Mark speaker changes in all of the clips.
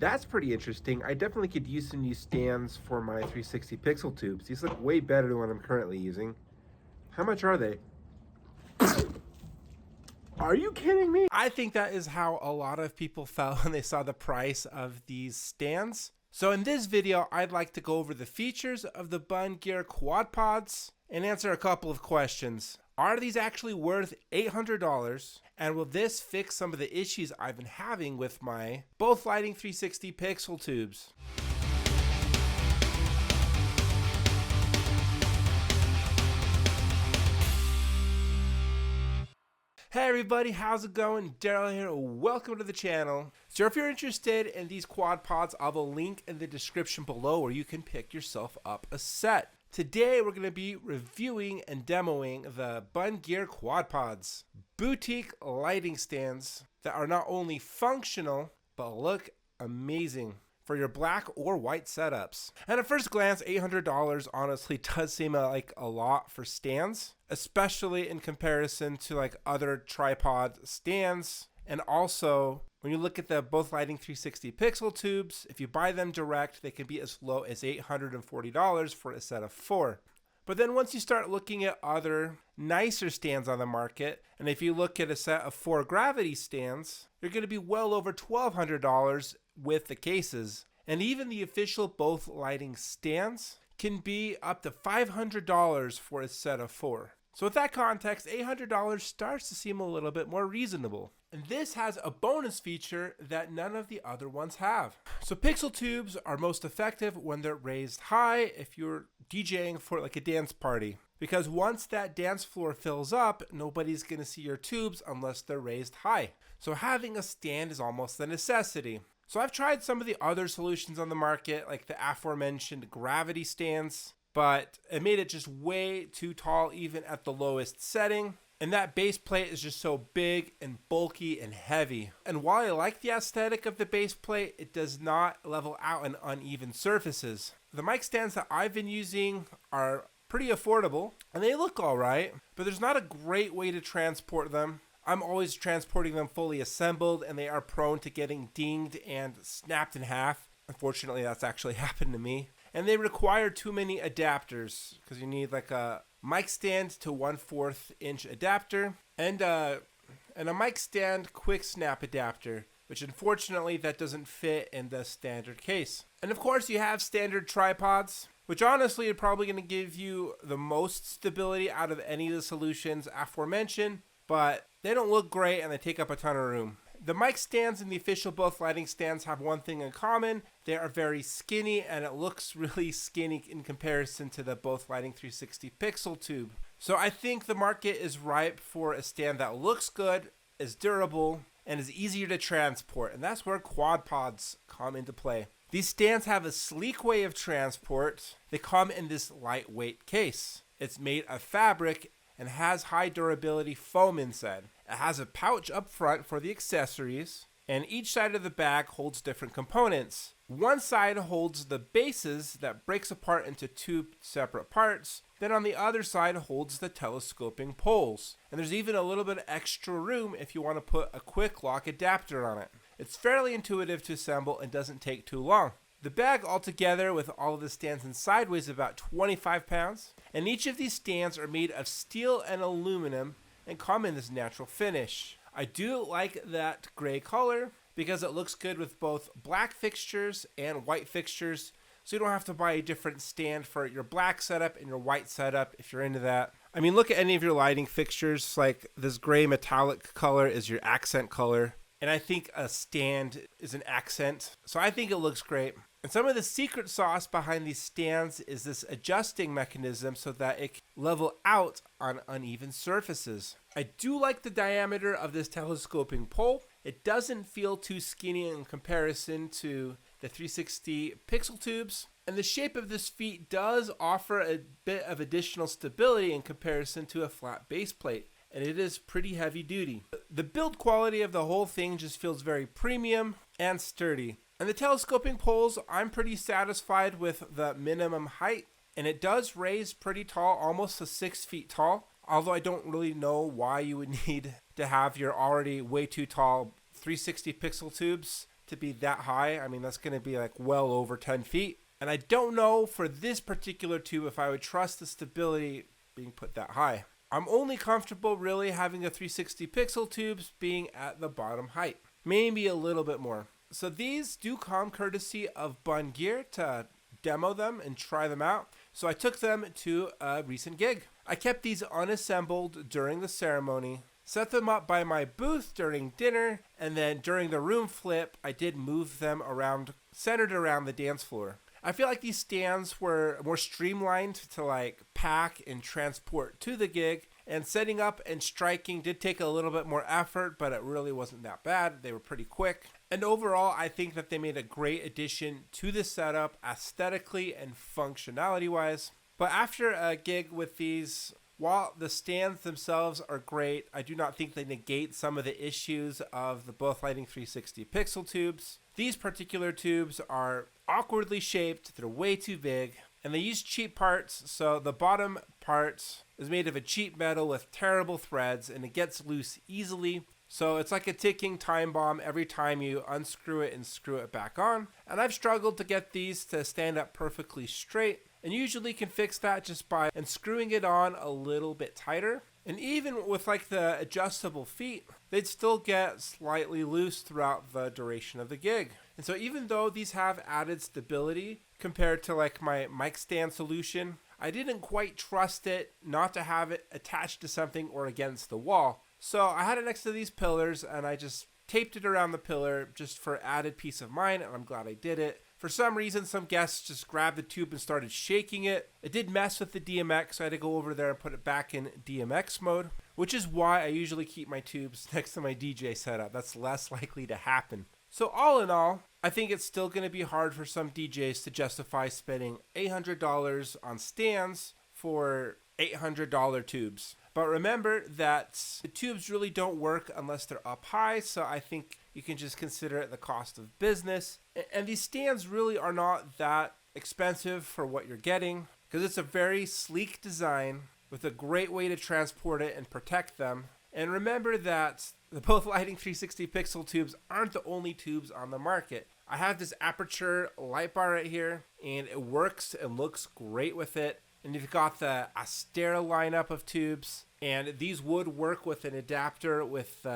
Speaker 1: That's pretty interesting. I definitely could use some new stands for my 360 pixel tubes. These look way better than what I'm currently using. How much are they? Are you kidding me?
Speaker 2: I think that is how a lot of people felt when they saw the price of these stands. So in this video, I'd like to go over the features of the Bunn Gear Quadpods and answer a couple of questions. Are these actually worth $800? And will this fix some of the issues I've been having with my both lighting 360 pixel tubes? Hey everybody, how's it going? Daryl here, welcome to the channel. So if you're interested in these quad pods, I'll have a link in the description below where you can pick yourself up a set. Today we're going to be reviewing and demoing the Bunn Gear Quad Pods, boutique lighting stands that are not only functional, but look amazing for your black or white setups. And at first glance, $800 honestly does seem like a lot for stands, especially in comparison to like other tripod stands. And also, when you look at the both lighting 360 pixel tubes, if you buy them direct, they can be as low as $840 for a set of 4. But then once you start looking at other nicer stands on the market, and if you look at a set of 4 gravity stands, you're going to be well over $1,200 with the cases. And even the official both lighting stands can be up to $500 for a set of 4. So with that context, $800 starts to seem a little bit more reasonable. And this has a bonus feature that none of the other ones have. So pixel tubes are most effective when they're raised high if you're DJing for like a dance party. Because once that dance floor fills up, nobody's going to see your tubes unless they're raised high. So having a stand is almost a necessity. So I've tried some of the other solutions on the market, like the aforementioned gravity stands, but it made it just way too tall even at the lowest setting. And that base plate is just so big and bulky and heavy. And while I like the aesthetic of the base plate, it does not level out in uneven surfaces. The mic stands that I've been using are pretty affordable and they look alright, but there's not a great way to transport them. I'm always transporting them fully assembled and they are prone to getting dinged and snapped in half. Unfortunately, that's actually happened to me. And they require too many adapters because you need like a mic stand to 1/4 inch adapter and a mic stand quick snap adapter, which unfortunately that doesn't fit in the standard case. And of course you have standard tripods, which honestly are probably going to give you the most stability out of any of the solutions aforementioned, but they don't look great and they take up a ton of room. The mic stands and the official both lighting stands have one thing in common. They are very skinny and it looks really skinny in comparison to the both lighting 360 pixel tube. So I think the market is ripe for a stand that looks good, is durable, and is easier to transport. And that's where quad pods come into play. These stands have a sleek way of transport. They come in this lightweight case. It's made of fabric and has high durability foam inside. It has a pouch up front for the accessories, and each side of the bag holds different components. One side holds the bases that breaks apart into 2 separate parts, then on the other side holds the telescoping poles. And there's even a little bit of extra room if you want to put a quick lock adapter on it. It's fairly intuitive to assemble and doesn't take too long. The bag altogether with all of the stands inside weighs about 25 pounds, and each of these stands are made of steel and aluminum and come in this natural finish. I do like that gray color because it looks good with both black fixtures and white fixtures, so you don't have to buy a different stand for your black setup and your white setup if you're into that. I mean, look at any of your lighting fixtures, like this gray metallic color is your accent color, and I think a stand is an accent, so I think it looks great. And some of the secret sauce behind these stands is this adjusting mechanism so that it can level out on uneven surfaces. I do like the diameter of this telescoping pole. It doesn't feel too skinny in comparison to the 360 pixel tubes. And the shape of this feet does offer a bit of additional stability in comparison to a flat base plate. And it is pretty heavy duty. The build quality of the whole thing just feels very premium and sturdy. And the telescoping poles, I'm pretty satisfied with the minimum height, and it does raise pretty tall, almost to 6 feet tall, although I don't really know why you would need to have your already way too tall 360 pixel tubes to be that high. I mean, that's going to be like well over 10 feet. And I don't know for this particular tube if I would trust the stability being put that high. I'm only comfortable really having the 360 pixel tubes being at the bottom height, maybe a little bit more. So these do come courtesy of Bunn Gear to demo them and try them out. So I took them to a recent gig. I kept these unassembled during the ceremony, set them up by my booth during dinner, and then during the room flip, I did move them around, centered around the dance floor. I feel like these stands were more streamlined to like pack and transport to the gig, and setting up and striking did take a little bit more effort, but it really wasn't that bad. They were pretty quick. And overall, I think that they made a great addition to the setup aesthetically and functionality wise. But after a gig with these, while the stands themselves are great, I do not think they negate some of the issues of the both lighting 360 pixel tubes. These particular tubes are awkwardly shaped, they're way too big, and they use cheap parts. So the bottom part is made of a cheap metal with terrible threads, and it gets loose easily. So it's like a ticking time bomb every time you unscrew it and screw it back on. And I've struggled to get these to stand up perfectly straight, and usually can fix that just by unscrewing it on a little bit tighter. And even with like the adjustable feet, they'd still get slightly loose throughout the duration of the gig. And so even though these have added stability compared to like my mic stand solution, I didn't quite trust it not to have it attached to something or against the wall. So I had it next to these pillars, and I just taped it around the pillar just for added peace of mind, and I'm glad I did it. For some reason, some guests just grabbed the tube and started shaking it. It did mess with the DMX, so I had to go over there and put it back in DMX mode, which is why I usually keep my tubes next to my DJ setup. That's less likely to happen. So all in all, I think it's still going to be hard for some DJs to justify spending $800 on stands for $800 tubes. But remember that the tubes really don't work unless they're up high, so I think you can just consider it the cost of business. And these stands really are not that expensive for what you're getting, because it's a very sleek design with a great way to transport it and protect them. And remember that the both lighting 360 pixel tubes aren't the only tubes on the market. I have this aperture light bar right here, and it works and looks great with it. And you've got the Astera lineup of tubes, and these would work with an adapter with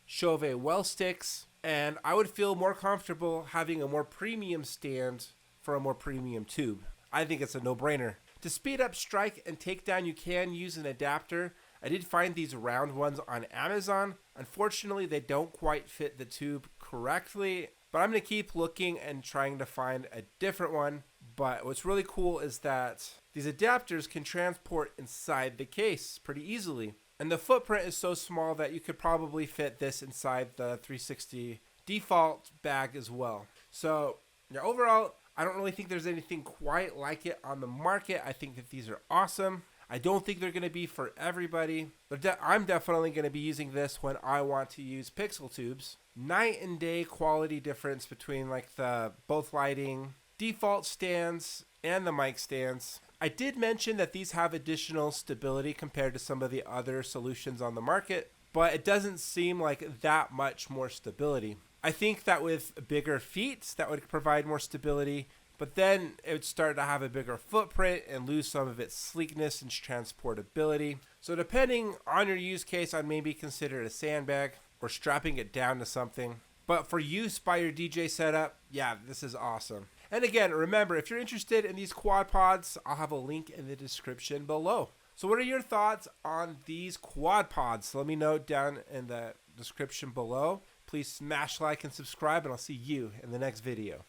Speaker 2: Chauvet well sticks, and I would feel more comfortable having a more premium stand for a more premium tube. I think it's a no-brainer. To speed up strike and takedown, you can use an adapter. I did find these round ones on Amazon. Unfortunately, they don't quite fit the tube correctly, but I'm going to keep looking and trying to find a different one. But what's really cool is that these adapters can transport inside the case pretty easily. And the footprint is so small that you could probably fit this inside the 360 default bag as well. So yeah, overall, I don't really think there's anything quite like it on the market. I think that these are awesome. I don't think they're going to be for everybody, but I'm definitely going to be using this when I want to use pixel tubes. Night and day quality difference between like the both lighting default stands and the mic stands. I did mention that these have additional stability compared to some of the other solutions on the market, but it doesn't seem like that much more stability. I think that with bigger feet, that would provide more stability, but then it would start to have a bigger footprint and lose some of its sleekness and transportability. So depending on your use case, I'd maybe consider it a sandbag or strapping it down to something. But for use by your DJ setup, yeah, this is awesome. And again, remember, if you're interested in these Quadpods, I'll have a link in the description below. So what are your thoughts on these Quadpods? Let me know down in the description below. Please smash like and subscribe, and I'll see you in the next video.